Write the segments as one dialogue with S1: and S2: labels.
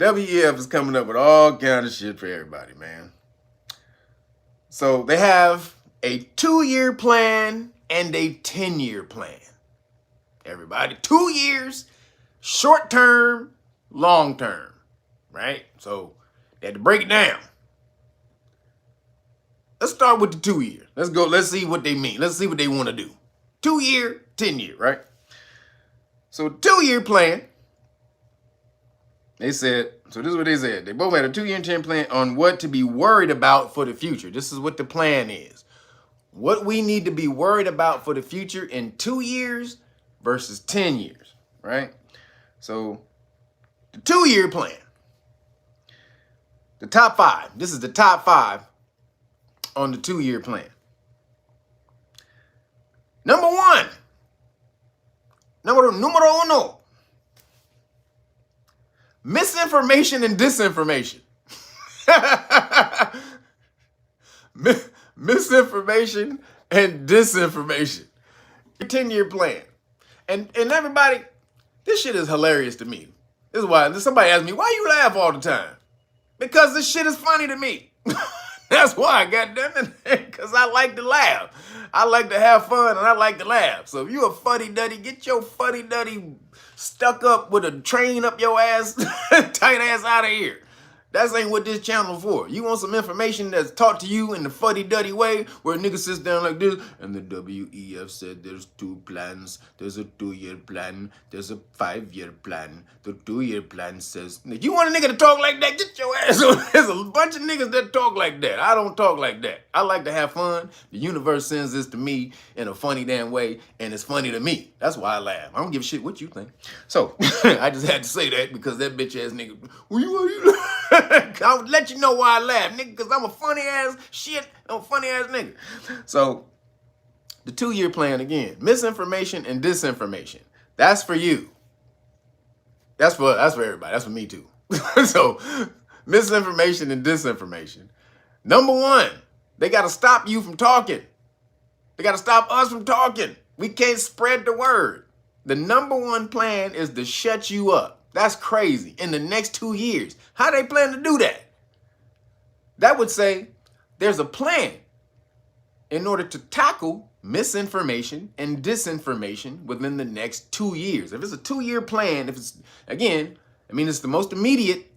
S1: WEF is coming up with all kind of shit for everybody, man. So they have a 2-year plan and a 10-year plan. Everybody, 2 years, short term, long term, right? So they had to break it down. Let's start with the 2 year. Let's go. Let's see what they mean. Let's see what they want to do. 2 year, 10 year, right? So 2-year plan. They said, so this is what they said. They both had a 2-year and 10 plan on what to be worried about for the future. This is what the plan is. What we need to be worried about for the future in 2 years versus 10 years, right? So the 2-year plan, the top 5. This is the top 5 on the 2-year plan. Number 1, numero uno, misinformation and disinformation. Misinformation and disinformation. 10-year plan. And everybody, this shit is hilarious to me. This is why somebody asked me, why you laugh all the time? Because this shit is funny to me. That's why, goddammit, because I like to laugh. I like to have fun and I like to laugh. So if you a fuddy-duddy, get your fuddy-duddy stuck up with a train up your ass, tight ass out of here. That ain't what this channel for. You want some information that's taught to you in the fuddy-duddy way, where a nigga sits down like this, and the WEF said there's 2 plans. There's a 2-year plan. There's a 5-year plan. The 2-year plan says, you want a nigga to talk like that? Get your ass on. There's a bunch of niggas that talk like that. I don't talk like that. I like to have fun. The universe sends this to me in a funny damn way, and it's funny to me. That's why I laugh. I don't give a shit what you think. So, I just had to say that because that bitch ass nigga, well, you I'll let you know why I laugh, nigga, because I'm a funny ass shit. I'm a funny ass nigga. So, the 2-year plan again, misinformation and disinformation. That's for you. That's for everybody. That's for me too. So, misinformation and disinformation. Number 1, they got to stop you from talking. They got to stop us from talking. We can't spread the word. The number 1 plan is to shut you up. That's crazy. In the next 2 years. How they plan to do that? That would say there's a plan in order to tackle misinformation and disinformation within the next 2 years. If it's a 2-year plan, if it's, again, I mean, it's the most immediate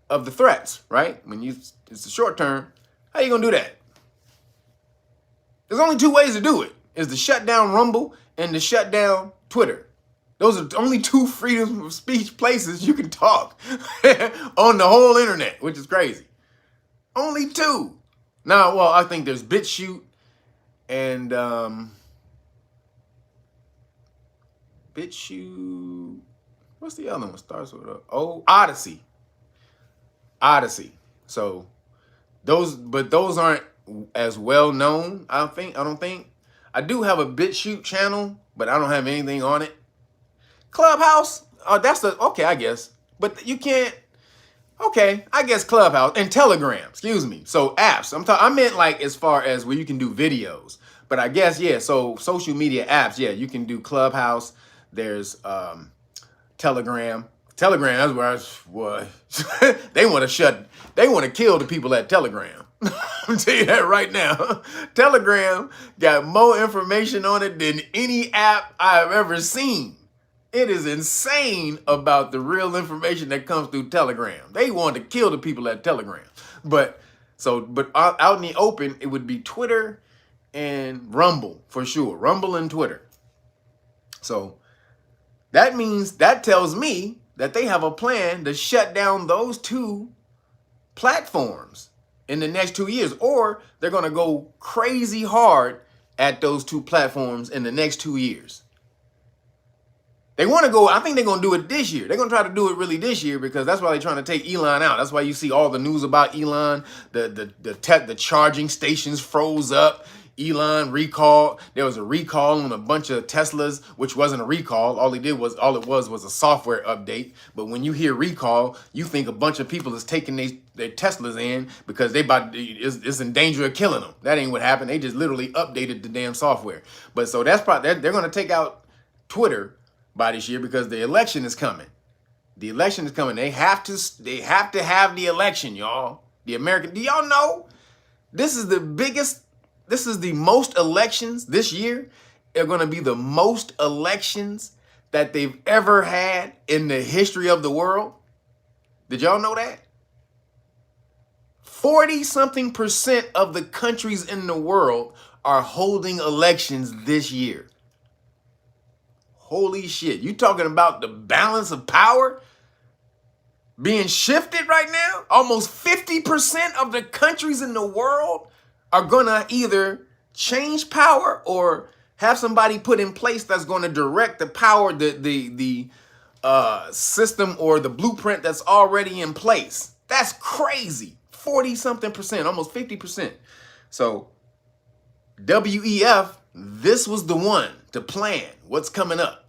S1: of the threats, right? It's the short term. How you gonna do that? There's only 2 ways to do it. Is to shut down Rumble and to shut down Twitter. Those are the only 2 freedom of speech places you can talk on the whole internet, which is crazy. Only 2. Now, well, I think there's BitChute and BitChute. What's the other one? Starts with a Odyssey. Odyssey. So those aren't as well known. I don't think. I do have a BitChute channel, but I don't have anything on it. Clubhouse, okay, I guess. But you can't, okay, I guess Clubhouse and Telegram, excuse me. So apps, I meant like as far as where you can do videos. But I guess, yeah, so social media apps, yeah, you can do Clubhouse. There's Telegram. Telegram, that's where they want to kill the people at Telegram. I'm tell you that right now. Telegram got more information on it than any app I've ever seen. It is insane about the real information that comes through Telegram. They want to kill the people at Telegram. But out in the open, it would be Twitter and Rumble for sure. Rumble and Twitter. So that tells me that they have a plan to shut down those 2 platforms in the next 2 years, or they're going to go crazy hard at those 2 platforms in the next 2 years. They want to go, I think they're going to do it this year. They're going to try to do it really this year because that's why they're trying to take Elon out. That's why you see all the news about Elon. The charging stations froze up. Elon recall. There was a recall on a bunch of Teslas, which wasn't a recall. All it was a software update. But when you hear recall, you think a bunch of people is taking their Teslas in because it's in danger of killing them. That ain't what happened. They just literally updated the damn software. But so that's probably, they're going to take out Twitter by this year because the election is coming. The election is coming. They have to have the election, y'all. The American, do y'all know this is the biggest, this is the most elections this year are going to be the most elections that they've ever had in the history of the world? Did y'all know that? 40-something% of the countries in the world are holding elections this year. Holy shit. You talking about the balance of power being shifted right now? Almost 50% of the countries in the world are going to either change power or have somebody put in place that's going to direct the power, the system or the blueprint that's already in place. That's crazy. 40-something%, almost 50%. So WEF, this was the one to plan what's coming up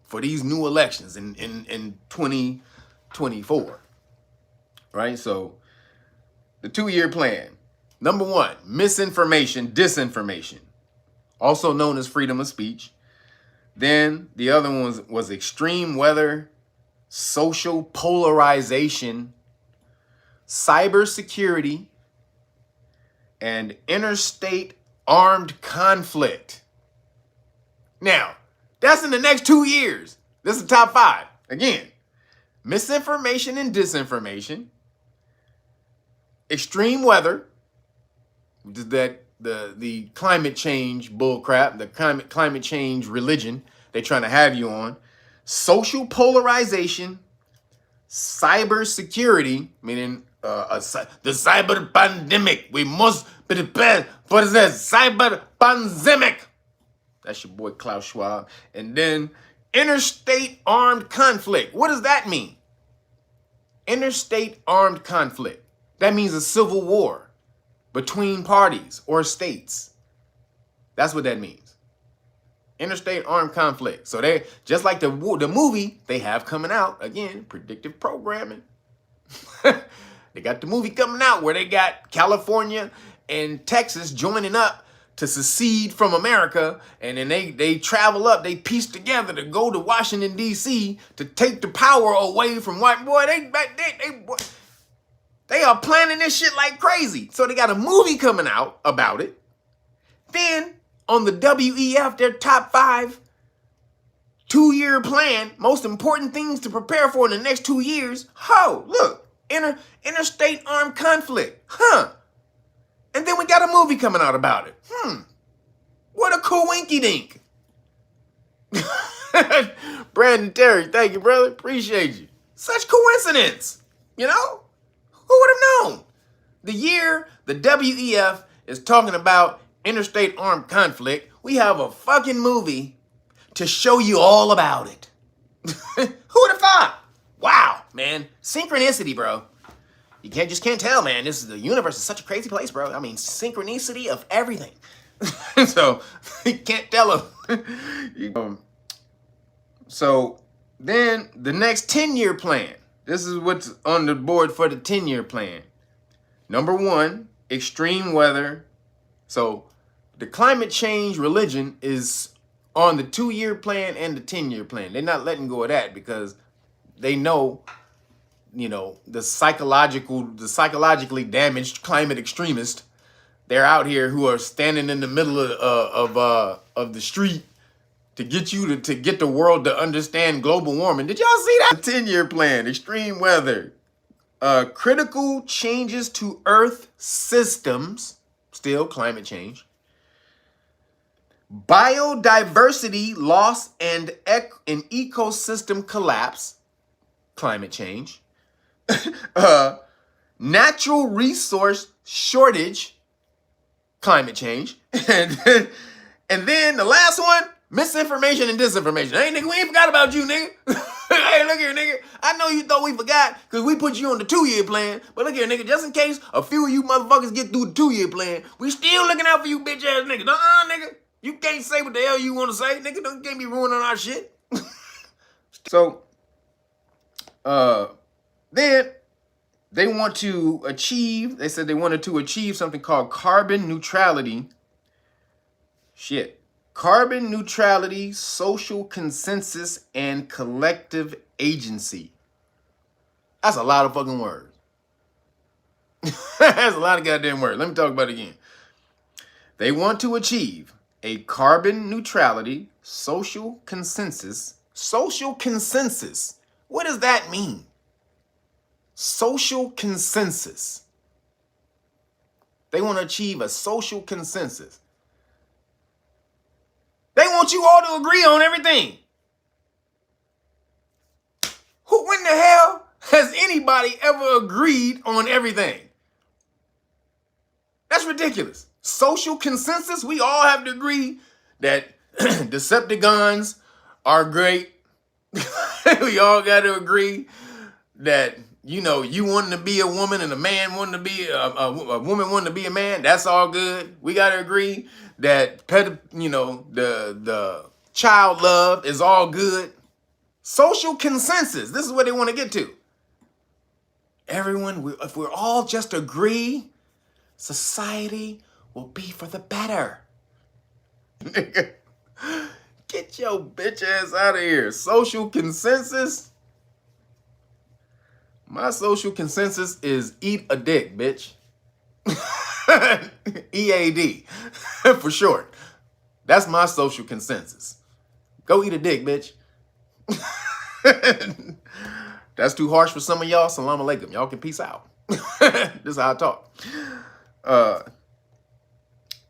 S1: for these new elections in 2024, right? So the 2-year plan. Number 1, misinformation, disinformation, also known as freedom of speech. Then the other one was extreme weather, social polarization, cybersecurity, and interstate armed conflict. Now, that's in the next 2 years. This is the top 5. Again, misinformation and disinformation, extreme weather, that the climate change bullcrap, the climate change religion they're trying to have you on, social polarization, cybersecurity, meaning the cyber pandemic. We must be prepared for this cyber pandemic. That's your boy Klaus Schwab. And then interstate armed conflict. What does that mean? Interstate armed conflict. That means a civil war between parties or states. That's what that means. Interstate armed conflict. So they, just like the movie they have coming out, again, predictive programming. They got the movie coming out where they got California and Texas joining up to secede from America, and then they travel up, they piece together to go to Washington, D.C. to take the power away from white boy. They are planning this shit like crazy. So they got a movie coming out about it. Then on the WEF, their top 5 2-year plan, most important things to prepare for in the next 2 years. Look, interstate armed conflict. And then we got a movie coming out about it. What a coinky dink. Brandon Terry, thank you, brother. Appreciate you. Such coincidence, you know? Who would have known? The year the WEF is talking about interstate armed conflict, we have a fucking movie to show you all about it. Who would have thought? Wow, man. Synchronicity, bro. You just can't tell, man. The universe is such a crazy place, bro. I mean, synchronicity of everything. So you can't tell them. So then the next 10-year plan. This is what's on the board for the 10-year plan. Number 1, extreme weather. So the climate change religion is on the 2-year plan and the 10-year plan. They're not letting go of that because they know, the psychologically damaged climate extremists. They're out here who are standing in the middle of the street to get you to get the world to understand global warming. Did y'all see that? The 10-year plan, extreme weather, critical changes to Earth systems, still climate change, biodiversity loss and ecosystem collapse, climate change, natural resource shortage, climate change, and then the last one, misinformation and disinformation. Hey, nigga, we ain't forgot about you, nigga. Hey, look here, nigga. I know you thought we forgot because we put you on the 2-year plan. But look here, nigga, just in case a few of you motherfuckers get through the 2-year plan, we still looking out for you bitch ass niggas. Nigga. You can't say what the hell you want to say. Nigga, don't can't be ruining our shit. So, then they want to achieve, they said they wanted to achieve something called carbon neutrality. Carbon neutrality, social consensus, and collective agency. That's a lot of fucking words. That's a lot of goddamn words. Let me talk about it again. They want to achieve a carbon neutrality social consensus. Social consensus. What does that mean? Social consensus. They want to achieve a social consensus. They want you all to agree on everything. When the hell has anybody ever agreed on everything? That's ridiculous. Social consensus, we all have to agree that Decepticons are great. We all got to agree that, you know, you wanting to be a woman and a man wanting to be a woman wanting to be a man. That's all good. We got to agree that the child love is all good. Social consensus. This is what they want to get to. Everyone, if we're all just agree, society will be for the better. Get your bitch ass out of here. Social consensus? My social consensus is eat a dick, bitch. EAD, for short. That's my social consensus. Go eat a dick, bitch. That's too harsh for some of y'all. Salam alaikum. Y'all can peace out. This is how I talk.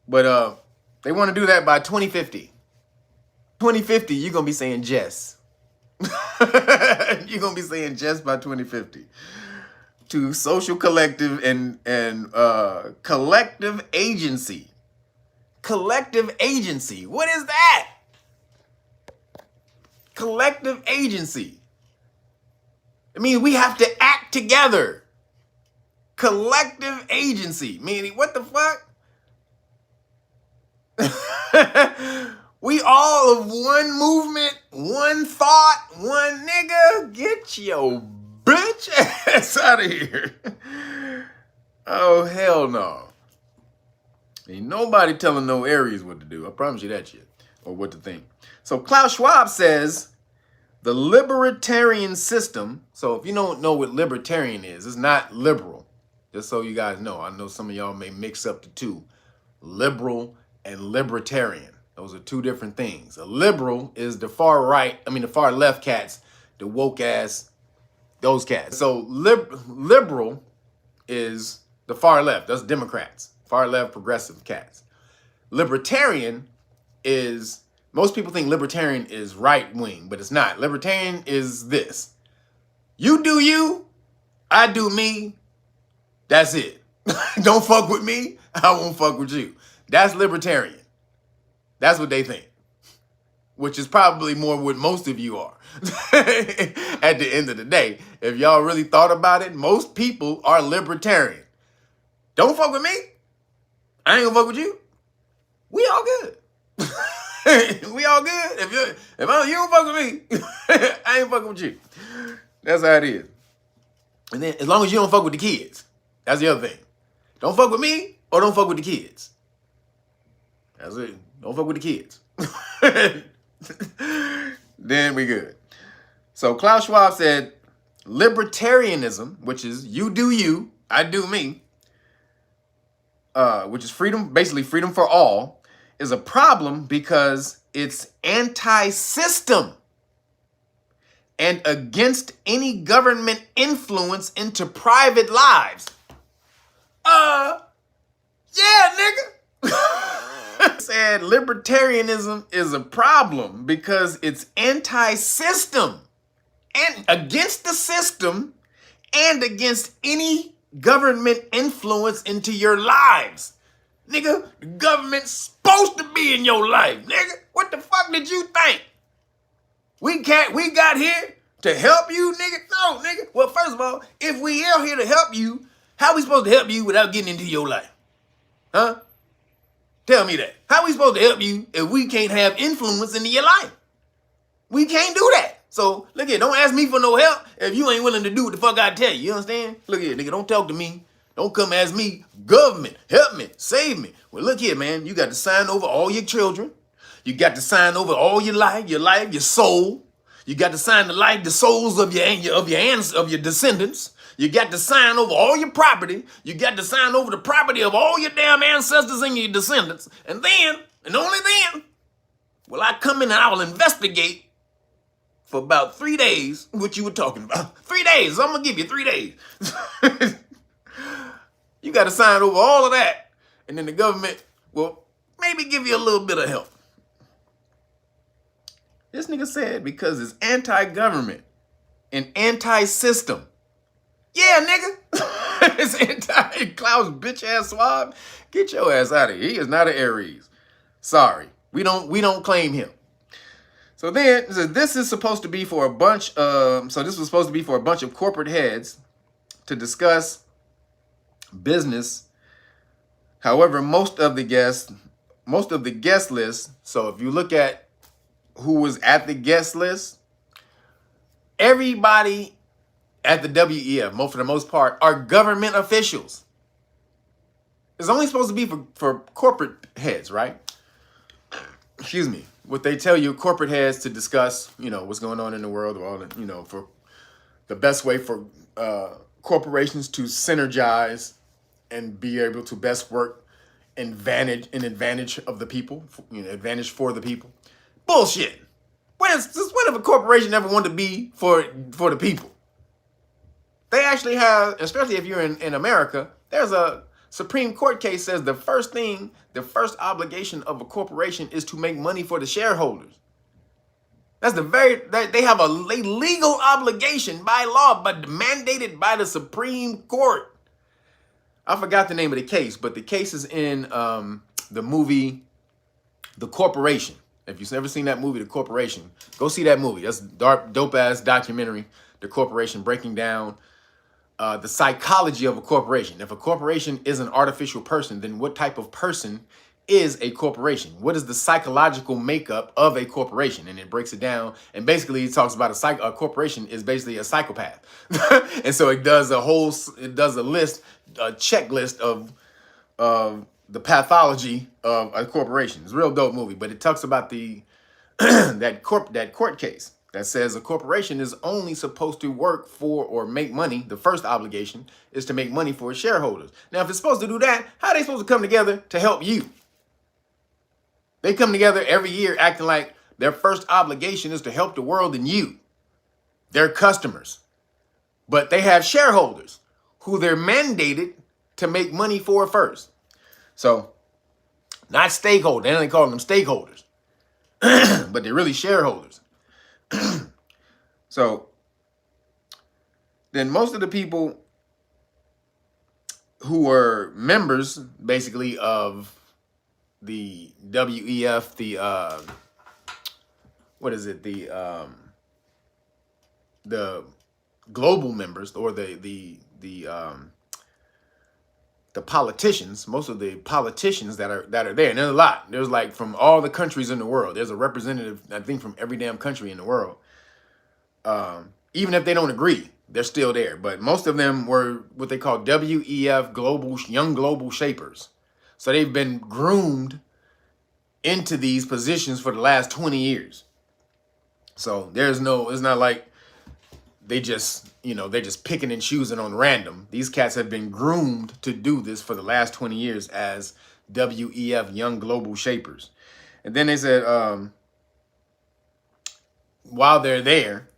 S1: But they want to do that by 2050. 2050, you're going to be saying Jess. You're going to be saying Jess by 2050. To social collective and collective agency. Collective agency. What is that? Collective agency. I mean, we have to act together. Collective agency. Meaning, what the fuck? We all of one movement, one thought, one nigga. Get your bitch ass out of here. Oh, hell no. Ain't nobody telling no Aries what to do. I promise you that shit. Or what to think. So Klaus Schwab says the libertarian system. So if you don't know what libertarian is, it's not liberal. Just so you guys know. I know some of y'all may mix up the two. Liberal and libertarian. Those are two different things. A liberal is the far right, the far left cats, the woke ass, those cats. So liberal is the far left. That's Democrats. Far left progressive cats. Libertarian is, most people think libertarian is right wing, but it's not. Libertarian is this. You do you, I do me. That's it. Don't fuck with me, I won't fuck with you. That's libertarian. That's what they think. Which is probably more what most of you are. At the end of the day, if y'all really thought about it, most people are libertarian. Don't fuck with me, I ain't gonna fuck with you. We all good. We all good. If you don't fuck with me, I ain't fucking with you. That's how it is. And then as long as you don't fuck with the kids, that's the other thing. Don't fuck with me or don't fuck with the kids. That's it. Don't fuck with the kids. Then we good. So Klaus Schwab said libertarianism, which is you do you, I do me, which is freedom, basically freedom for all, is a problem because it's anti-system and against any government influence into private lives. Yeah, nigga. Said libertarianism is a problem because it's anti-system and against the system and against any government influence into your lives. Nigga, the government's supposed to be in your life, nigga. What the fuck did you think? We got here to help you, nigga? No, nigga. Well, first of all, if we are here to help you, how are we supposed to help you without getting into your life? Huh? Tell me that. How are we supposed to help you if we can't have influence into your life? We can't do that. So, look here, don't ask me for no help if you ain't willing to do what the fuck I tell you. You understand? Look here, nigga, don't talk to me. Don't come ask me, government, help me, save me. Well, look here, man, you got to sign over all your children. You got to sign over all your life, your soul. You got to sign the souls of your descendants. You got to sign over all your property. You got to sign over the property of all your damn ancestors and your descendants. And then, and only then, will I come in and I will investigate for about 3 days what you were talking about. 3 days. I'm going to give you 3 days. You got to sign over all of that. And then the government will maybe give you a little bit of help. This nigga said because it's anti-government and anti-system. Yeah, nigga. It's anti-Klaus bitch-ass swab. Get your ass out of here. He is not an Aries. Sorry. We don't claim him. So then, this is supposed to be for a bunch of, this was supposed to be for a bunch of corporate heads to discuss business. However, most of the guest list, so if you look at who was at the guest list, everybody at the WEF, for the most part, are government officials. It's only supposed to be for corporate heads, right? Excuse me. What they tell you, corporate heads, to discuss, what's going on in the world, or for the best way for corporations to synergize and be able to best work in advantage of the people, advantage for the people. Bullshit. When have a corporation ever wanted to be for the people? They actually have, especially if you're in America, there's a Supreme Court case says the first obligation of a corporation is to make money for the shareholders. That's they have a legal obligation by law, but mandated by the Supreme Court. I forgot the name of the case, but the case is in the movie The Corporation. If you've never seen that movie, The Corporation, go see that movie. That's a dope-ass documentary, The Corporation, breaking down the psychology of a corporation. If a corporation is an artificial person, then what type of person is a corporation? What is the psychological makeup of a corporation? And it breaks it down. And basically, it talks about a corporation is basically a psychopath. And so it does a checklist of the pathology of a corporation. It's a real dope movie, but it talks about that court case that says a corporation is only supposed to work for or make money. The first obligation is to make money for its shareholders. Now, if it's supposed to do that, how are they supposed to come together to help you? They come together every year acting like their first obligation is to help the world and you, their customers. But they have shareholders who they're mandated to make money for first. So, not stakeholders. They only call them stakeholders. But they're really shareholders. So, then most of the people who were members, basically, of the WEF, the global members, or the politicians, most of the politicians that are there, and there's a lot. There's like from all the countries in the world. There's a representative, I think, from every damn country in the world. Even if they don't agree, they're still there. But most of them were what they call WEF young global shapers. So they've been groomed into these positions for the last 20 years. So it's not like they're just picking and choosing on random. These cats have been groomed to do this for the last 20 years as WEF young global shapers. And then they said, while they're there,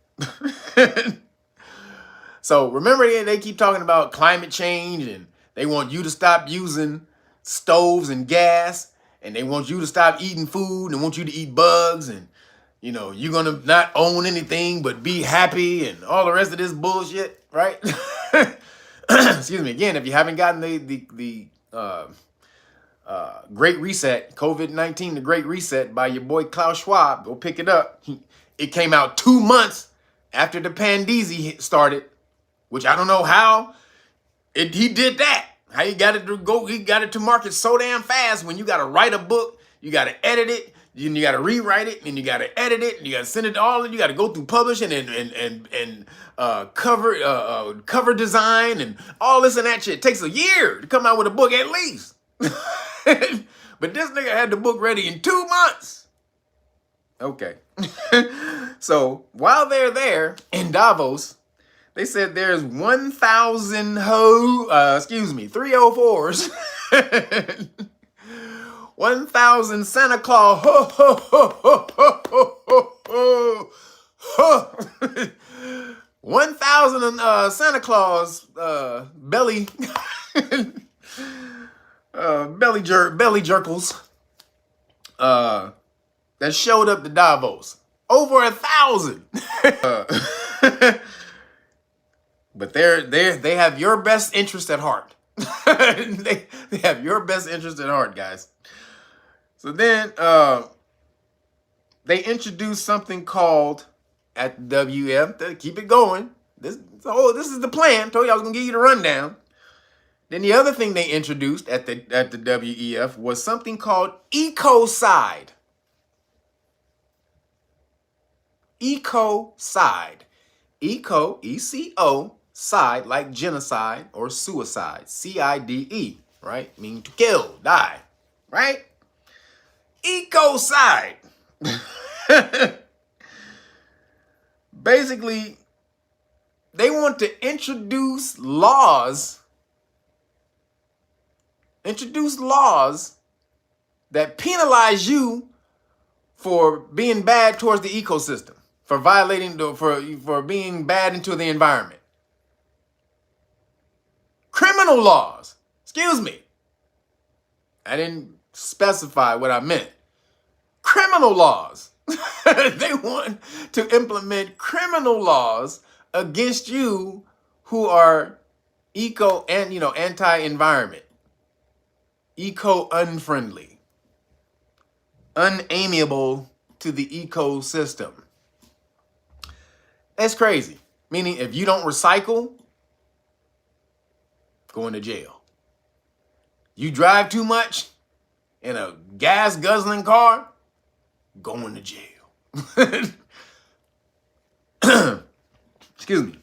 S1: so remember they keep talking about climate change, and they want you to stop using stoves and gas, and they want you to stop eating food, and want you to eat bugs, and you're going to not own anything but be happy and all the rest of this bullshit, right? Excuse me. Again, if you haven't gotten the Great Reset, COVID-19, the Great Reset by your boy Klaus Schwab, go pick it up. It came out 2 months after the Pandeezy started, which I don't know how he did that. How he got it to go, he got it to market so damn fast. When you got to write a book, you got to edit it, you got to rewrite it, and you got to edit it, and you got to send it to all, and you got to go through publishing and cover design and all this and that shit. It takes a year to come out with a book at least. But this nigga had the book ready in 2 months. Okay. So while they're there in Davos, they said there's 1,000 304s, 1,000 Santa Claus, 1,000 Santa Claus belly belly jerkles that showed up to Davos. Over 1,000. But they have your best interest at heart. they have your best interest at heart, guys. So then they introduced something called at the WF. Keep it going. This is the plan. Told you I was gonna give you the rundown. Then the other thing they introduced at the WEF was something called Ecoside. Ecoside. Eco, E-C-O, side, like genocide or suicide. C-I-D-E, right? Meaning to kill, die, right? Ecoside. Basically, they want to introduce laws that penalize you for being bad towards the ecosystem, for violating for being bad into the environment. Criminal laws. Excuse me. I didn't specify what I meant. Criminal laws. They want to implement criminal laws against you who are eco and anti-environment, eco unfriendly, unamiable to the ecosystem. That's crazy. Meaning, if you don't recycle, going to jail. You drive too much in a gas guzzling car, going to jail. Excuse me.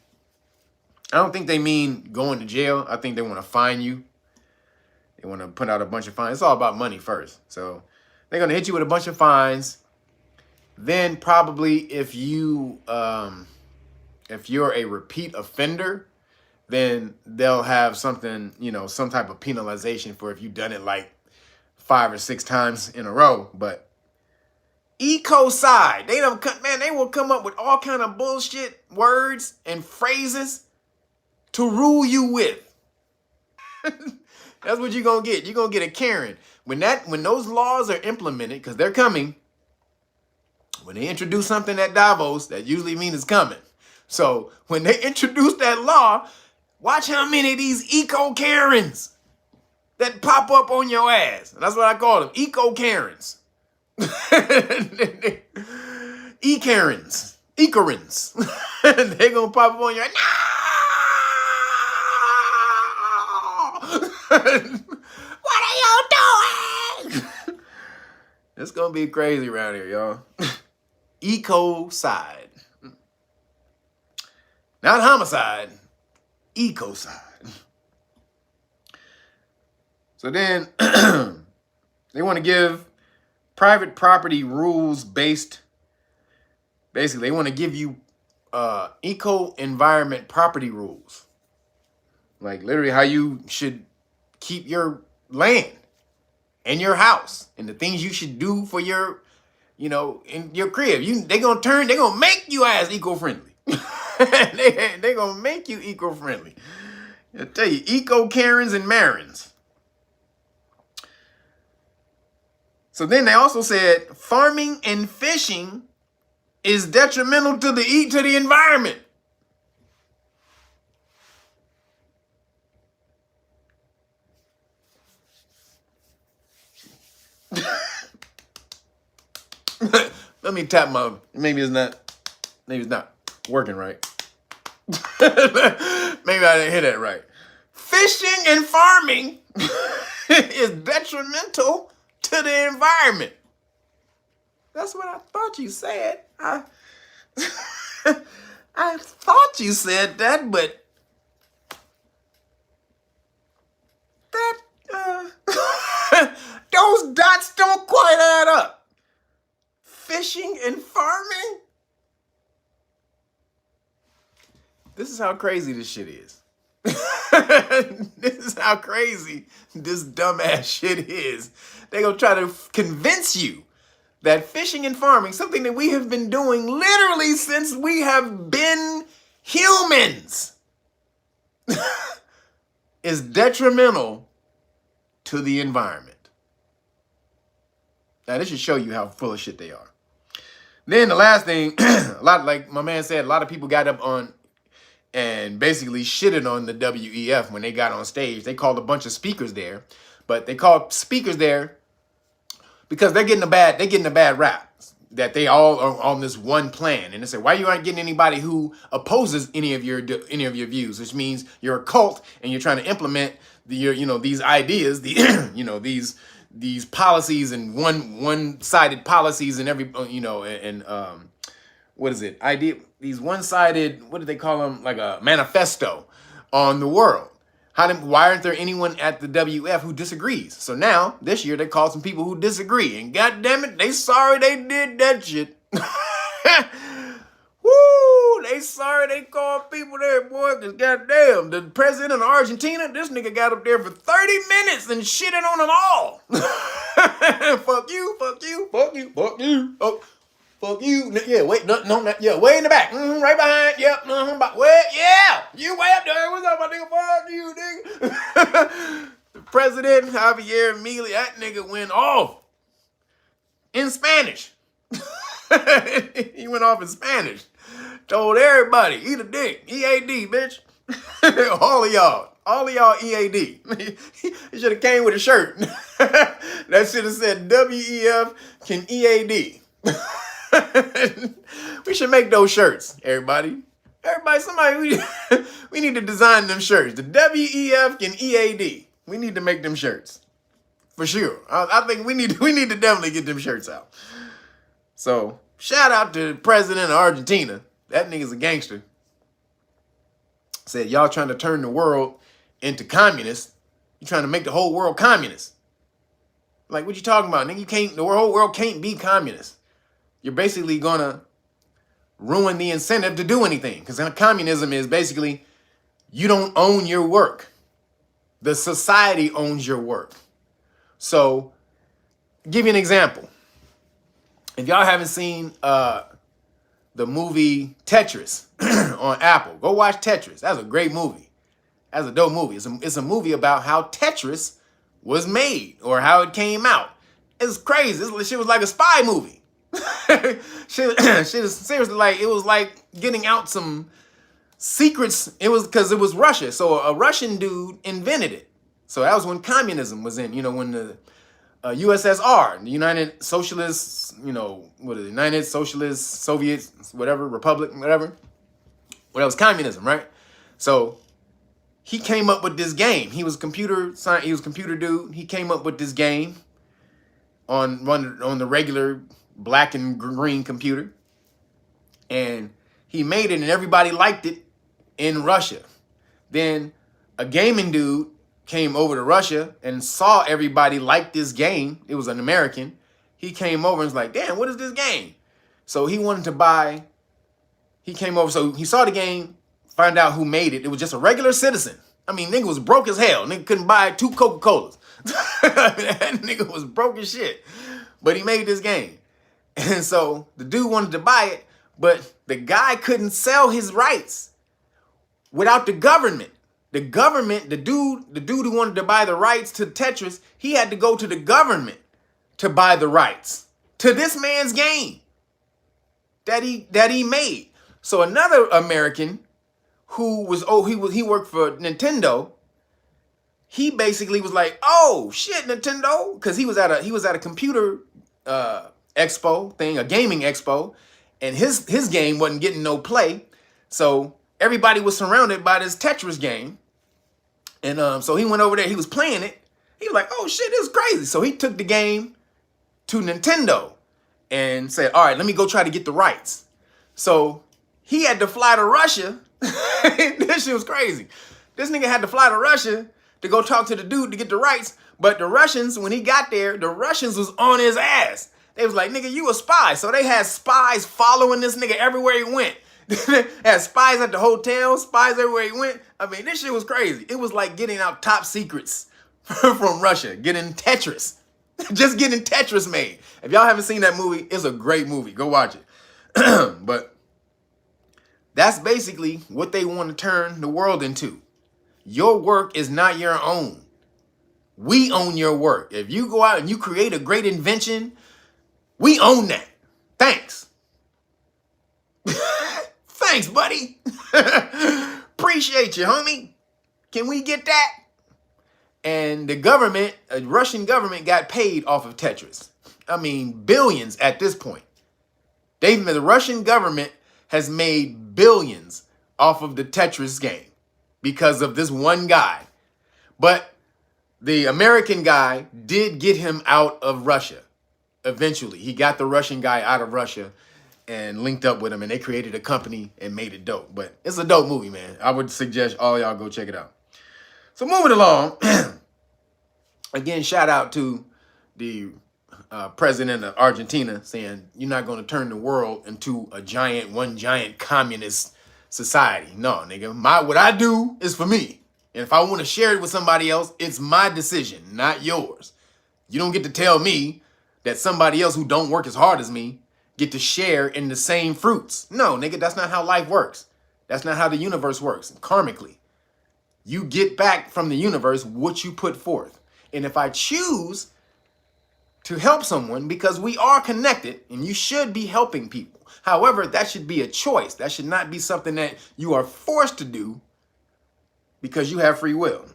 S1: I don't think they mean going to jail. I think they want to fine you. They want to put out a bunch of fines. It's all about money first. So they're going to hit you with a bunch of fines. Then probably if you're a repeat offender, then they'll have something, some type of penalization for if you've done it like 5 or 6 times in a row. But Ecoside, they will come up with all kind of bullshit words and phrases to rule you with. That's what you're gonna get. You're gonna get a Karen. When those laws are implemented, because they're coming, when they introduce something at Davos, that usually means it's coming. So when they introduce that law, watch how many of these eco Karens that pop up on your ass. And that's what I call them, eco Karens. E-Karens. E-Karens. They're gonna pop up on your ass. No! What are y'all doing? It's gonna be crazy around here, y'all. Ecoside. Not homicide. Ecoside. So then they want to give private property rules basically they want to give you eco-environment property rules. Like literally how you should keep your land and your house and the things you should do for your, in your crib. They're going to make you as eco-friendly. They're going to make you eco-friendly. I tell you, eco-Karens and Marins. So then they also said farming and fishing is detrimental to the environment. Let me tap maybe it's not working right. Maybe I didn't hear that right. Fishing and farming is detrimental to the environment. That's what I thought you said. I thought you said that, but that those dots don't quite add up. Fishing and This is how crazy this shit is. This is how crazy this dumbass shit is. They gonna try to convince you that fishing and farming, something that we have been doing literally since we have been humans, is detrimental to the environment. Now, this should show you how full of shit they are. Then the last thing, like my man said, a lot of people got up on and basically shitted on the WEF when they got on stage. They called a bunch of speakers there, but they called speakers there because they're getting a bad rap that they all are on this one plan. And they say, why you aren't getting anybody who opposes any of your views, which means you're a cult and you're trying to implement these ideas, these policies and one-sided policies and what is it? These one-sided, what do they call them? Like a manifesto on the world. Why aren't there anyone at the WF who disagrees? So now, this year, they called some people who disagree. And goddammit, they sorry they did that shit. Woo! They sorry they called people there, boy, because goddamn, the president of Argentina, this nigga got up there for 30 minutes and shitted on them all. Fuck you, fuck you, fuck you, fuck you. Oh. Fuck you. Yeah, wait, yeah, way in the back. Right behind. Yep. Wait, yeah. You way up there. What's up, my nigga? Fuck you, nigga. The president, Javier Milei, that nigga went off in Spanish. He went off in Spanish. Told everybody, eat a dick. EAD, bitch. All of y'all EAD. He should have came with a shirt. That should have said WEF can EAD. We should make those shirts, everybody. Somebody, we need to design them shirts. The WEF can EAD. We need to make them shirts. For sure. I think we need to definitely get them shirts out. So, shout out to the president of Argentina. That nigga's a gangster. Said, y'all trying to turn the world into communist. You trying to make the whole world communist. Like, what you talking about, nigga? The whole world can't be communist. You're basically gonna ruin the incentive to do anything. Because communism is basically, you don't own your work. The society owns your work. So, give you an example. If y'all haven't seen the movie Tetris on Apple, go watch Tetris. That's a great movie. That's a dope movie. It's a movie about how Tetris was made or how it came out. It's crazy. This shit was like a spy movie. shit is seriously like, it was like getting out some secrets. It was because it was Russia. So a Russian dude invented it. So that was when communism was in, when the USSR, the United Socialists, United Socialist Soviets, whatever, Republic, whatever. Well, that was communism, right? So he came up with this game. He was computer science. He was a computer dude. He came up with this game on the regular black and green computer, and he made it, and everybody liked it in Russia. Then a gaming dude came over to Russia and saw everybody like this game. It was an American. He came over and was like, damn, what is this game? So he wanted to buy. He came over, so he saw the game, find out who made it. It was just a regular citizen. I mean, nigga was broke as hell. Nigga couldn't buy 2 Coca-Colas. That nigga was broke as shit. But he made this game. And so the dude wanted to buy it, but the guy couldn't sell his rights without the government. The government, the dude who wanted to buy the rights to Tetris, he had to go to the government to buy the rights to this man's game that he made. So another American who he worked for Nintendo, he basically was like, oh shit, Nintendo, because he was at a computer expo thing, a gaming expo, and his game wasn't getting no play. So everybody was surrounded by this Tetris game. And so he went over there, he was playing it. He was like, oh shit, this is crazy. So he took the game to Nintendo and said, all right, let me go try to get the rights. So he had to fly to Russia. This shit was crazy. This nigga had to fly to Russia to go talk to the dude to get the rights. But the Russians, when he got there, the Russians was on his ass. They was like, nigga, you a spy. So they had spies following this nigga everywhere he went. Had spies at the hotel, spies everywhere he went. I mean, this shit was crazy. It was like getting out top secrets from Russia, getting Tetris. Just getting Tetris made. If y'all haven't seen that movie, it's a great movie. Go watch it. But that's basically what they want to turn the world into. Your work is not your own. We own your work. If you go out and you create a great invention, we own that. Thanks. Thanks, buddy. Appreciate you, homie. Can we get that? And the government, Russian government, got paid off of Tetris. I mean, billions at this point. The Russian government has made billions off of the Tetris game because of this one guy. But the American guy did get him out of Russia eventually. He got the Russian guy out of Russia and linked up with him, and they created a company and made it dope. But it's a dope movie, man. I would suggest all y'all go check it out. So moving along, again, shout out to the president of Argentina saying, you're not going to turn the world into one giant communist society. No, nigga. What I do is for me. And if I want to share it with somebody else, it's my decision, not yours. You don't get to tell me that somebody else who don't work as hard as me get to share in the same fruits. No, nigga, that's not how life works. That's not how the universe works, karmically. You get back from the universe what you put forth. And if I choose to help someone, because we are connected and you should be helping people. However, that should be a choice. That should not be something that you are forced to do because you have free will.